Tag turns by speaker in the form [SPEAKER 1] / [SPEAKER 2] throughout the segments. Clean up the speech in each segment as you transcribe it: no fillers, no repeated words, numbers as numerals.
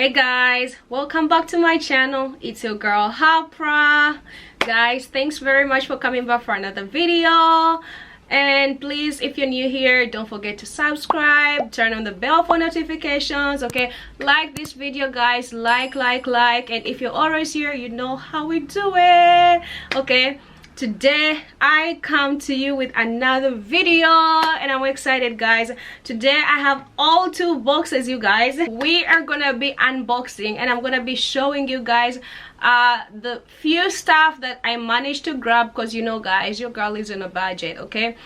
[SPEAKER 1] Hey guys, welcome back to my channel. It's your girl Hapra. Guys, thanks very much for coming back for another video. And please, if you're new here, don't forget to subscribe, turn on the bell for notifications. Okay, like this video guys, like. And if you're always here, you know how we do it. Okay, today I come to you with another video and I'm excited guys. Today I have all two boxes, you guys. We are gonna be unboxing and I'm gonna be showing you guys the few stuff that I managed to grab, because you know guys, your girl is on a budget. Okay,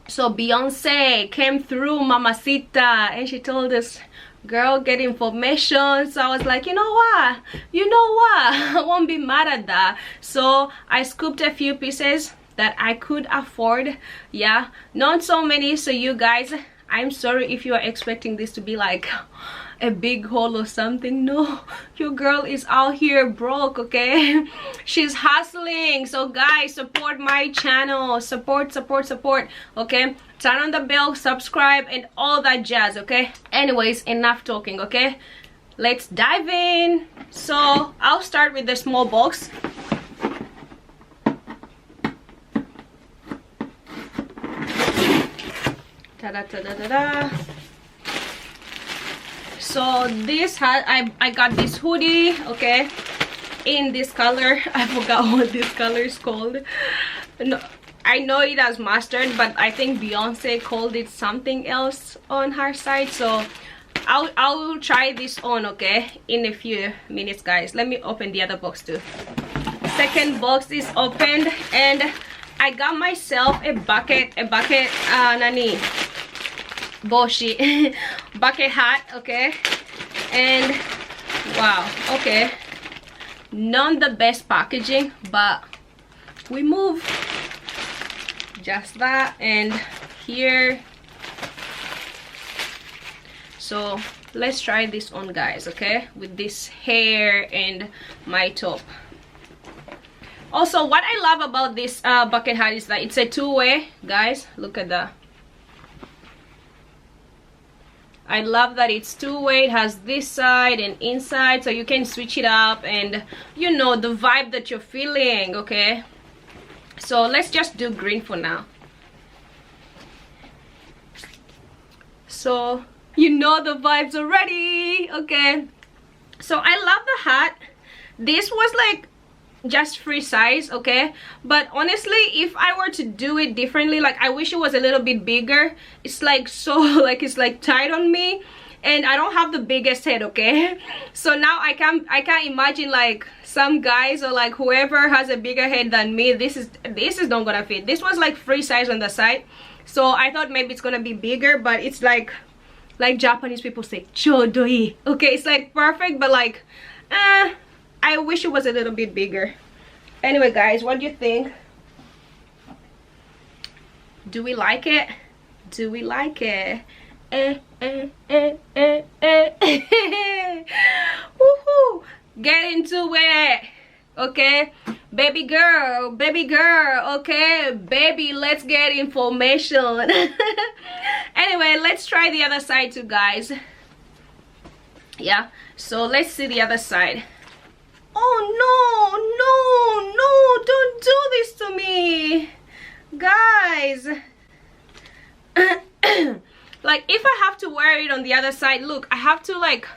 [SPEAKER 1] so Beyonce came through, mamacita, and she told us, girl, get information. So I was like, you know what, I won't be mad at that. So I scooped a few pieces that I could afford. Yeah, not so many. So you guys, I'm sorry if you are expecting this to be like a big haul or something. No, your girl is out here broke. Okay, she's hustling. So guys, support my channel, support. Okay, turn on the bell, subscribe, and all that jazz. Okay, anyways, enough talking. Okay, let's dive in. So I'll start with the small box. Ta-da. So this had I got this hoodie, okay, in this color. I forgot what this color is called. No, I know it as mustard, but I think Beyonce called it something else on her side. So I'll try this on, okay, in a few minutes guys. Let me open the other box too. Second box is opened and I got myself a bucket nani boshi bucket hat. Okay, and wow, okay, not the best packaging, but we move. Just that. And here, so let's try this on guys. Okay, with this hair and my top. Also, what I love about this bucket hat is that it's a two-way guys. Look at that. I love that it's two-way. It has this side and inside, so you can switch it up and you know the vibe that you're feeling. Okay, so let's just do green for now. So you know the vibes already. Okay, so I love the hat. This was like just free size, okay, but honestly if I were to do it differently, like I wish it was a little bit bigger. It's like so like it's like tight on me and I don't have the biggest head. Okay, so now I can't imagine like some guys or like whoever has a bigger head than me, this is not gonna fit. This was like free size on the side, so I thought maybe it's gonna be bigger, but it's like Japanese people say chodoi. Okay, it's like perfect, but like I wish it was a little bit bigger. Anyway guys, what do you think? Do we like it? Do we like it? Woohoo! Get into it. Okay, baby girl, okay, baby, let's get information. Anyway, let's try the other side too guys. Yeah, so let's see the other side. Oh no, don't do this to me guys. Like if I have to wear it on the other side, look, I have to like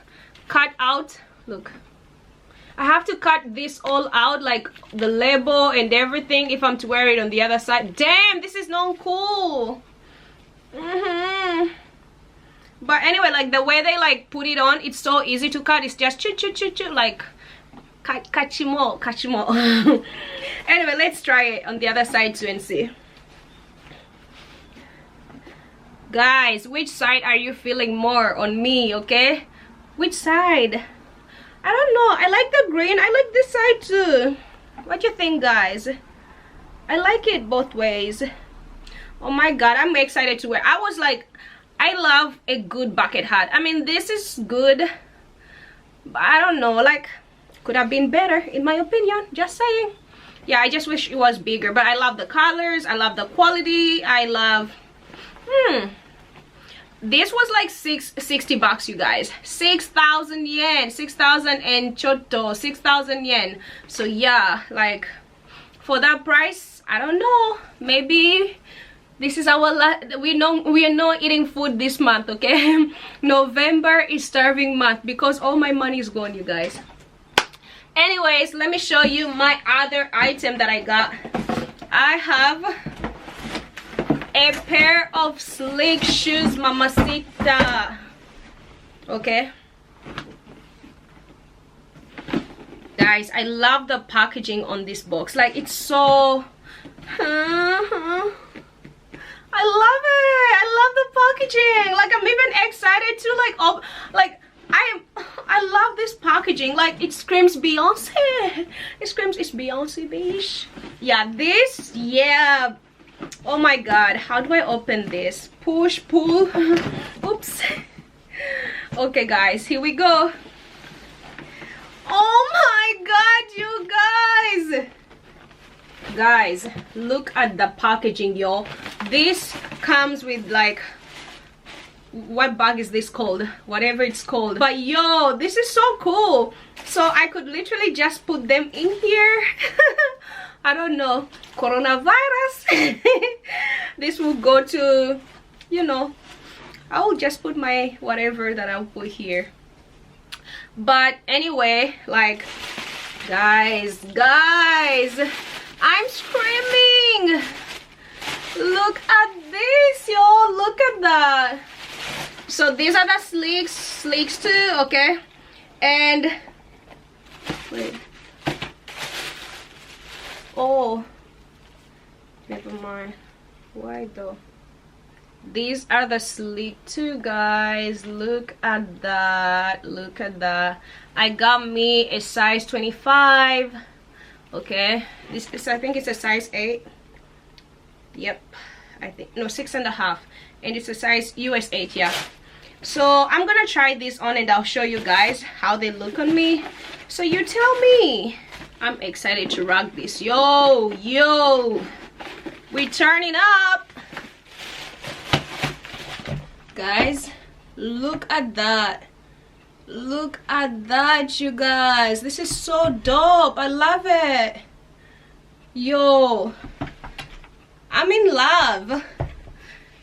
[SPEAKER 1] cut out, look, I have to cut this all out, like the label and everything, if I'm to wear it on the other side. Damn, this is not cool. But anyway, like the way they like put it on, it's so easy to cut. It's just choo, like kachimo. Anyway, let's try it on the other side too and see. Guys, which side are you feeling more on me? Okay, which side? I don't know. I like the green. I like this side too. What do you think guys? I like it both ways. Oh my god, I'm excited to wear. I was like, I love a good bucket hat. I mean, this is good, but I don't know, like could have been better in my opinion, just saying. Yeah, I just wish it was bigger, but I love the colors, I love the quality, I love this was like 60 bucks, you guys. 6,000 yen, 6,000 and choto, 6,000 yen. So yeah, like for that price, I don't know, maybe this is our we are not eating food this month, okay? November is starving month because all my money is gone, you guys. Anyways, let me show you my other item that I got. I have a pair of sleek shoes, mamacita. Okay, guys, I love the packaging on this box. Like, it's so I love it. I love the packaging. Like, I'm even excited to I love this packaging. Like, it screams Beyonce. It screams it's Beyonce, bitch. Yeah, this, yeah. Oh my god, how do I open this? Push, pull. Oops. Okay, guys, here we go. Oh my god, you guys. Guys, look at the packaging, y'all. This comes with, like, what bag is this called? Whatever it's called. But yo, this is so cool. So I could literally just put them in here. I don't know, coronavirus. This will go to, you know, I will just put my whatever that I'll put here. But anyway, like, guys, I'm screaming. Look at this, y'all. Look at that. So these are the sleeks too, okay? And wait. Oh, never mind. Why though? These are the sleek too, guys. Look at that. Look at that. I got me a size 25. Okay, this is, I think it's a size 8. Yep, I think, no, 6.5, and it's a size US 8. Yeah, so I'm gonna try this on and I'll show you guys how they look on me. So you tell me. I'm excited to rock this. Yo, we turning up, guys. Look at that. Look at that, you guys. This is so dope. I love it. Yo, I'm in love.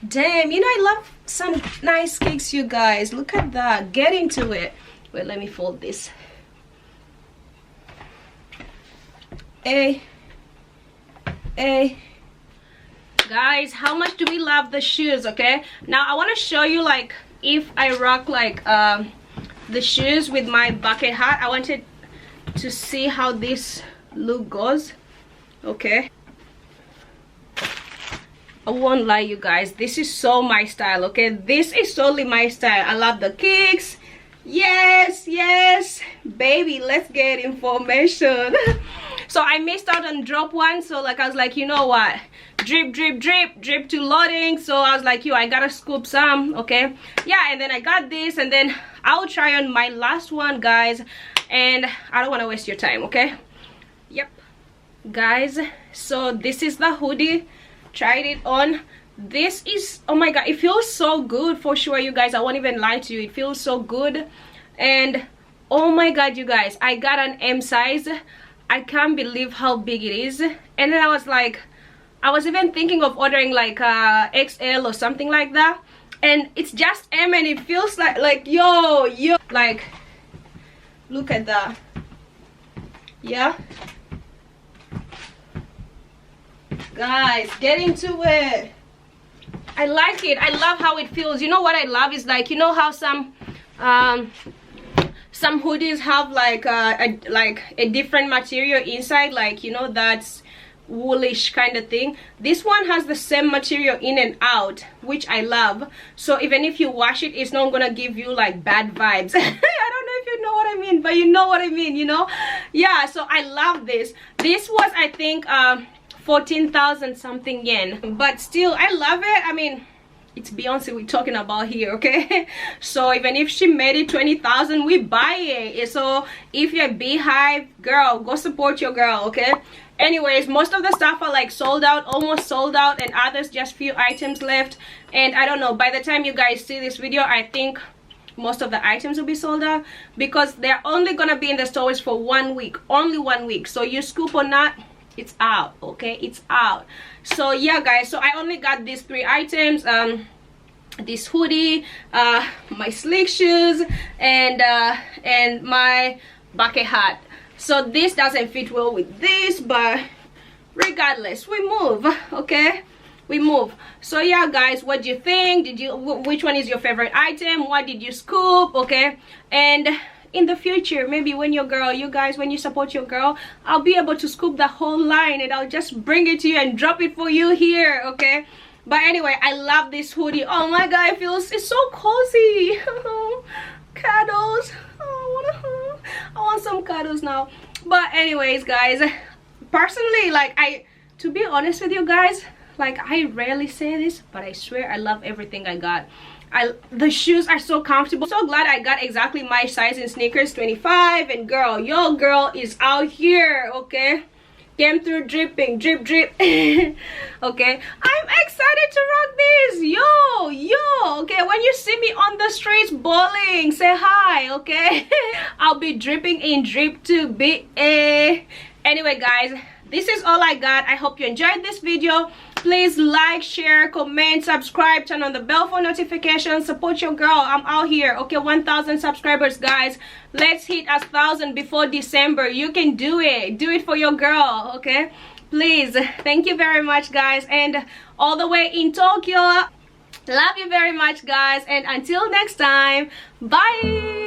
[SPEAKER 1] Damn, you know, I love some nice kicks, you guys. Look at that. Get into it. Wait, let me fold this. Hey, guys, how much do we love the shoes? Okay, now I want to show you, like, if I rock like the shoes with my bucket hat. I wanted to see how this look goes. Okay, I won't lie, you guys, this is so my style. Okay, this is solely my style. I love the kicks. Yes, baby, let's get information. So I missed out on drop one, so like I was like, you know what, drip to loading. So I was like, yo, I gotta scoop some. Okay, yeah, and then I got this, and then I'll try on my last one, guys, and I don't want to waste your time. Okay, yep, guys, so this is the hoodie. Tried it on. This is, oh my god, it feels so good for sure, you guys. I won't even lie to you, it feels so good. And oh my god, you guys, I got an M size. I can't believe how big it is. And then I was like, I was even thinking of ordering like XL or something like that, and it's just M, and it feels like yo, like, look at that. Yeah, guys, get into it. I like it. I love how it feels. You know what I love is, like, you know how some hoodies have like a different material inside, like, you know, that's woolish kind of thing. This one has the same material in and out, which I love. So even if you wash it, it's not gonna give you like bad vibes. I don't know if you know what I mean, but you know what I mean, you know. Yeah, so I love this. This was, I think, 14,000 something yen, but still I love it. I mean, it's Beyonce we're talking about here, okay? So even if she made it 20,000, we buy it. So if you're a Beehive girl, go support your girl, okay? Anyways, most of the stuff are like sold out, almost sold out, and others just few items left. And I don't know, by the time you guys see this video, I think most of the items will be sold out, because they're only gonna be in the stores for 1 week, only 1 week. So you scoop or not, it's out, okay? It's out. So yeah guys, so I only got these 3 items, this hoodie, my slick shoes, and my bucket hat. So this doesn't fit well with this, but regardless, we move, okay? We move. So yeah guys, what do you think? Which one is your favorite item? What did you scoop? Okay, and in the future, maybe when your girl, you guys, when you support your girl, I'll be able to scoop the whole line and I'll just bring it to you and drop it for you here, okay? But anyway, I love this hoodie. Oh my god, it's so cozy. Cuddles. Oh, I want some cuddles now. But anyways guys, personally, like, to be honest with you guys, like, I rarely say this, but I swear I love everything I got. The shoes are so comfortable. So glad I got exactly my size in sneakers, 25. And girl, your girl is out here, okay? Came through dripping, drip drip. Okay, I'm excited to rock this. Yo, okay? When you see me on the streets bowling, say hi, okay? I'll be dripping in drip to be a. Anyway guys, this is all I got. I hope you enjoyed this video. Please like, share, comment, subscribe, turn on the bell for notifications, support your girl. I'm out here, okay? 1,000 subscribers guys. Let's hit 1,000 before December. You can do it. Do it for your girl, okay? Please. Thank you very much guys, and all the way in Tokyo, love you very much guys, and until next time, bye.